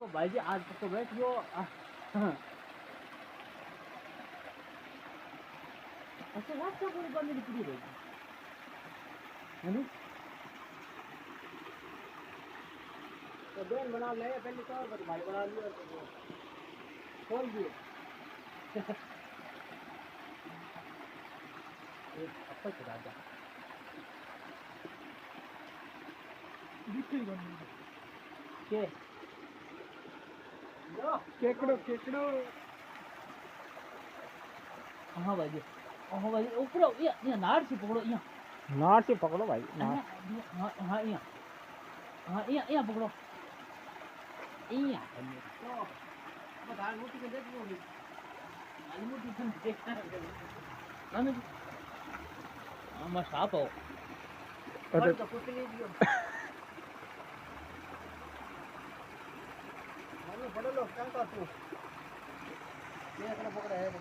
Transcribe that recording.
तो भाई जी आज तो बैठ गयो अच्छा रास्ता पूरी बनने निकली रही है ना तो बेन बना ले पहले तो भाई बना लियो तो खोल दिए एक अब तक राजा दिखी बनी के लो केकड़ो हाँ भाई ऊपर ये नाड़ से पकड़ो नार से पकड़ो भाई नार हाँ हाँ हाँ यहाँ पकड़ो यहाँ तो बता मोटी के देख लो आलू मोटी तुम देखना ना मैं मैं साफ हो और तो कुछ नहीं दियो मानो बड़े लोग क्या करते हो ये अपना पकड़ा है